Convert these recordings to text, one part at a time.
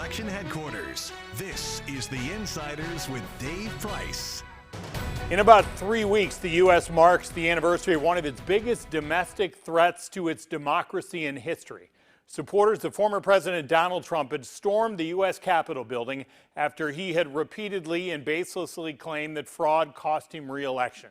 election headquarters. This is The Insiders with Dave Price. In about 3 weeks, the U.S. marks the anniversary of one of its biggest domestic threats to its democracy in history. Supporters of former President Donald Trump had stormed the U.S. Capitol building after he had repeatedly and baselessly claimed that fraud cost him re-election.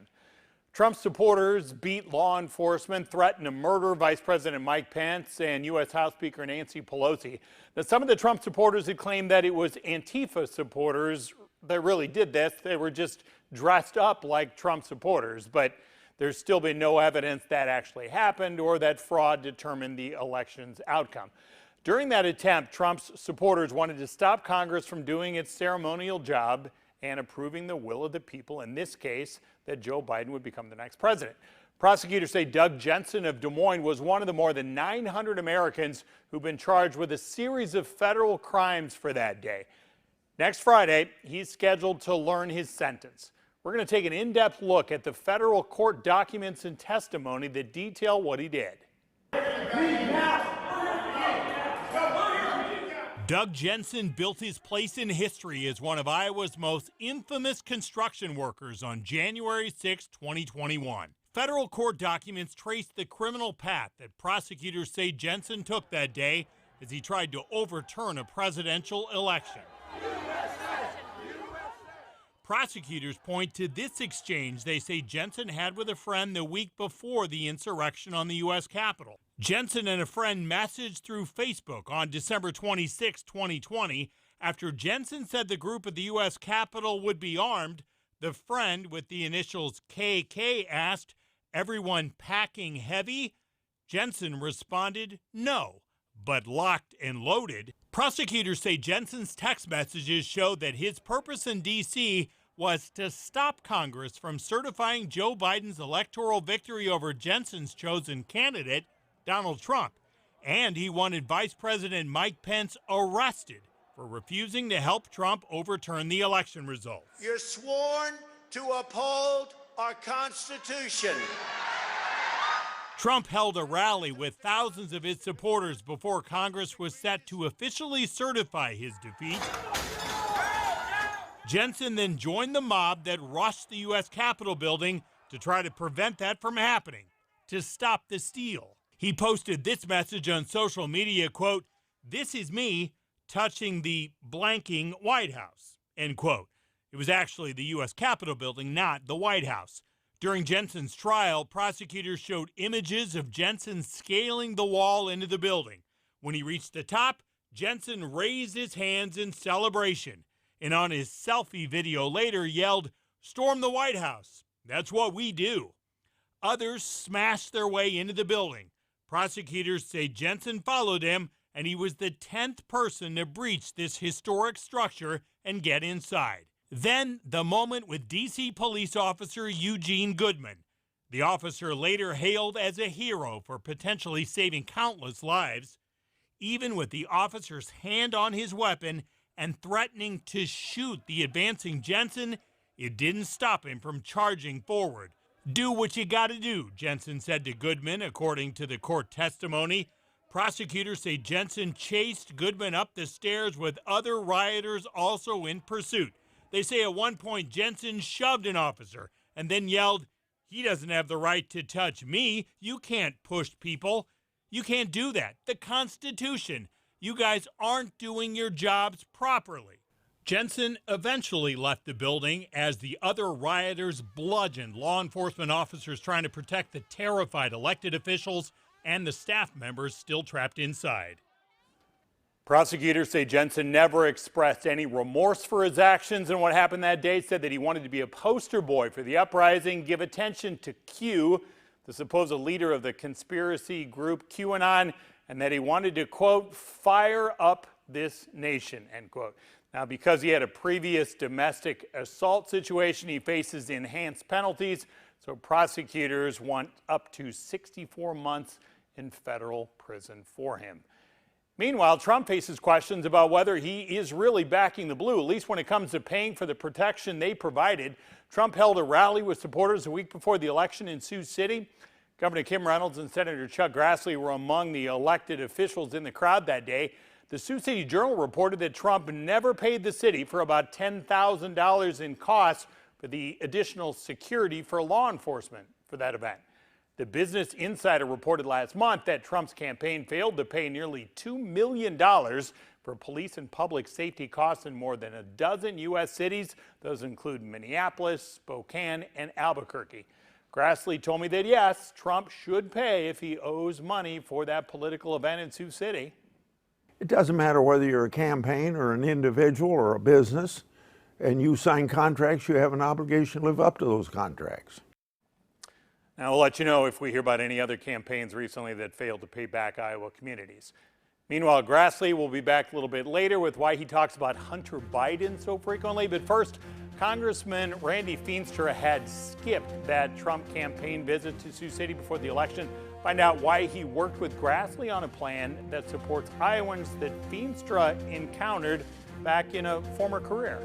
Trump's supporters beat law enforcement, threatened to murder Vice President Mike Pence and U.S. House Speaker Nancy Pelosi. Now, some of the Trump supporters had claimed that it was Antifa supporters that really did this. They were just dressed up like Trump supporters, but there's still been no evidence that actually happened or that fraud determined the election's outcome. During that attempt, Trump's supporters wanted to stop Congress from doing its ceremonial job and approving the will of the people, in this case, that Joe Biden would become the next president. Prosecutors say Doug Jensen of Des Moines was one of the more than 900 Americans who've been charged with a series of federal crimes for that day. Next Friday, he's scheduled to learn his sentence. We're going to take an in-depth look at the federal court documents and testimony that detail what he did. Doug Jensen built his place in history as one of Iowa's most infamous construction workers on January 6, 2021. Federal court documents trace the criminal path that prosecutors say Jensen took that day as he tried to overturn a presidential election. Prosecutors point to this exchange they say Jensen had with a friend the week before the insurrection on the U.S. Capitol. Jensen and a friend messaged through Facebook on December 26, 2020. After Jensen said the group at the U.S. Capitol would be armed, the friend with the initials KK asked, "Everyone packing heavy?" Jensen responded, "No, but locked and loaded." Prosecutors say Jensen's text messages showed that his purpose in D.C. was to stop Congress from certifying Joe Biden's electoral victory over Jensen's chosen candidate, Donald Trump. And he wanted Vice President Mike Pence arrested for refusing to help Trump overturn the election results. You're sworn to uphold our Constitution. Trump held a rally with thousands of his supporters before Congress was set to officially certify his defeat. Jensen then joined the mob that rushed the U.S. Capitol building to try to prevent that from happening, to stop the steal. He posted this message on social media, quote, "This is me touching the blanking White House," end quote. It was actually the U.S. Capitol building, not the White House. During Jensen's trial, prosecutors showed images of Jensen scaling the wall into the building. When he reached the top, Jensen raised his hands in celebration, and on his selfie video later yelled, "Storm the White House. That's what we do." Others smashed their way into the building. Prosecutors say Jensen followed him, and he was the 10th person to breach this historic structure and get inside. Then the moment with D.C. police officer Eugene Goodman. The officer later hailed as a hero for potentially saving countless lives. Even with the officer's hand on his weapon and threatening to shoot the advancing Jensen, it didn't stop him from charging forward. "Do what you gotta do," Jensen said to Goodman, according to the court testimony. Prosecutors say Jensen chased Goodman up the stairs with other rioters also in pursuit. They say at one point Jensen shoved an officer and then yelled, "He doesn't have the right to touch me. You can't push people. You can't do that. The Constitution. You guys aren't doing your jobs properly." Jensen eventually left the building as the other rioters bludgeoned law enforcement officers trying to protect the terrified elected officials and the staff members still trapped inside. Prosecutors say Jensen never expressed any remorse for his actions and what happened that day, said that he wanted to be a poster boy for the uprising, give attention to Q, the supposed leader of the conspiracy group QAnon, and that he wanted to, quote, "fire up this nation," end quote. Now, because he had a previous domestic assault situation, he faces enhanced penalties, so prosecutors want up to 64 months in federal prison for him. Meanwhile, Trump faces questions about whether he is really backing the blue, at least when it comes to paying for the protection they provided. Trump held a rally with supporters a week before the election in Sioux City. Governor Kim Reynolds and Senator Chuck Grassley were among the elected officials in the crowd that day. The Sioux City Journal reported that Trump never paid the city for about $10,000 in costs for the additional security for law enforcement for that event. The Business Insider reported last month that Trump's campaign failed to pay nearly $2 million for police and public safety costs in more than a dozen U.S. cities. Those include Minneapolis, Spokane, and Albuquerque. Grassley told me that yes, Trump should pay if he owes money for that political event in Sioux City. It doesn't matter whether you're a campaign or an individual or a business, and you sign contracts, you have an obligation to live up to those contracts. Now, we'll let you know if we hear about any other campaigns recently that failed to pay back Iowa communities. Meanwhile, Grassley will be back a little bit later with why he talks about Hunter Biden so frequently. But first, Congressman Randy Feenstra had skipped that Trump campaign visit to Sioux City before the election. Find out why he worked with Grassley on a plan that supports Iowans that Feenstra encountered back in a former career.